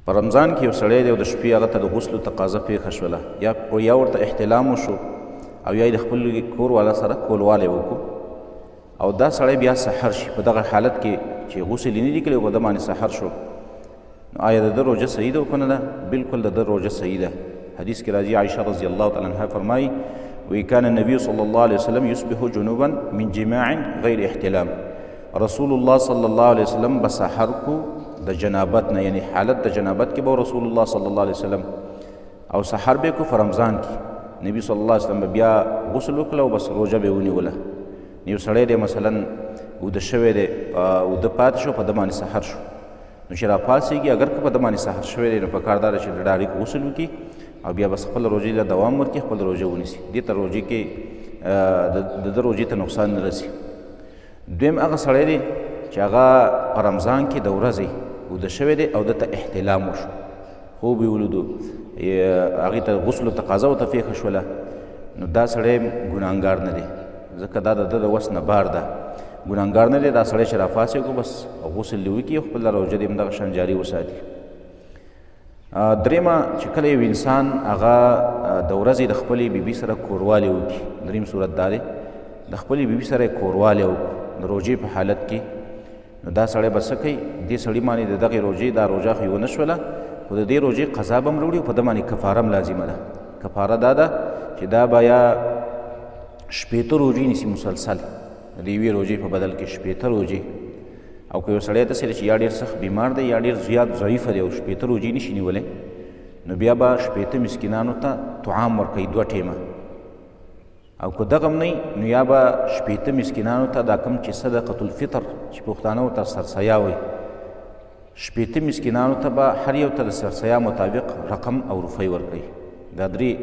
په رمضان کې یو سړی دی او د شپې هغه ته د غسلو تقاضه پیښه شوله، یا ورته احتلام وشو او یا یې د خپل کور والا سره کولوالی وکړو او دا سړی بیا سحر شي په دغه حالت کې چې غسل یې نه دي کړی او په ده باندې سحر شو، نو آیا د ده روژه صحیح ده او که نه ده؟ بلکل د ده روژه صحیح ده. حدیث کې راځي عایشه رضی الله تعالی عنها فرمایي وی کان النبي صلی الله علیه وسلم یصبح جنوبا من جماع غیر احتلام. رسول الله صلی الله علیه وسلم به سحر کو د جنابت نه، یعنی حالت د جنابت کې به رسول الله صلی الله علیه وسلم او سحر به کو په رمضان کې نبی صلی الله علیه وسلم بیا غسل وکړه او بس روژه به ونیوله. یو سړی دی مثلا اوده شوی دی، اوده پاتې شو، په ده باندې سحر شو، نو چې راپاڅېږي اگر که په ده باندې سحر شوی دی نو پکار دا ده چې د ډاډیک غسل وکړي او بیا بس خپل روژې له دوام ورکړي، خپل روژه ونیسي، دې ته روژې کې د ده روژې ته نقصان نه رسي. دویم هغه سړی دی چې هغه په رمضان کې د ورځې اوده شوی دی او دته احتلام وشو، خوب یې ولیدو، هغې ته غسلو تقاضه ورته پیښه شوله، نو دا سړی ګناهګار نه دی، ځکه دا د ده د وس نه بار ده، ګناهګار نه دی دا سړی چې راپاڅېږو بس غسل دې وکړي او خپله روژه دې همدغه شان جاري وساتي. درېیمه چې کله یو انسان هغه د ورځې د خپلې بیبي سره کوروالی وکړي، درېیم صورت دا دی د خپلې بیبي سره یې کوروالی وکړو د روژې په حالت کې، نو دا سړی به څه کوي؟ دې سړي باندې د دغې روژې دا روژه خو یې ونه شوله، خو د دې روژې قضا به هم راوړي او په ده باندې کفاره هم لازمه ده. کفاره دا ده چې دا به یا شپېته روژې نیسي مسلسل، د یوې روژې په بدل کې شپېته روژې، او که یو سړی داسې دی چې یا ډېر سخت بیمار دی یا ډېر زیات ضعیفه دی او شپېته روژې نشي نیولی، نو بیا به شپېته مسکینانو ته طعام ورکوي 2 ټیمه، او که دغه هم نه نو یا به شپېته مسکینانو ته دا کوم چې صدقة الفطر چې پښتانه ورته سرسیا وایي، شپېته مسکینانو ته به هر یو ته د سرسیا مطابق رقم او روپۍ ورکوي. دا 3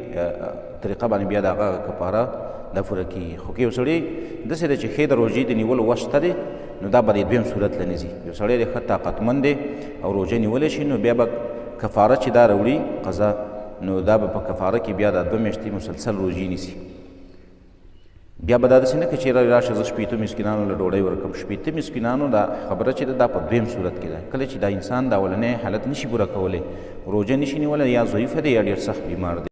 طریقه باندې بیا د هغه کفاره دا پوره کېږي. خو که یو سړی داسې دی چې ښې د روژې د نیولو وس شته دی، نو دا به د دویم صورت له نیځي. یو سړی دی ښه طاقتمند دی او روژه نیولی شي، نو بیا به کفاره چې دا راوړي قضا، نو دا به په کفاره کې بیا دا 2 میاشتې مسلسل روژې نیسي. بیا به دا داسې نه کوي چې راشه زه 80 مسکینانو له ډوډۍ ورکړم. 80 مسکینانو دا خبره چې ده دا په دویم صورت کې ده، کله چې دا انسان دا اولنی حالت نشي پوره کولی، روژه نشي نیولی، یا ضعیفه دی یا ډېر سخت بیمار دی.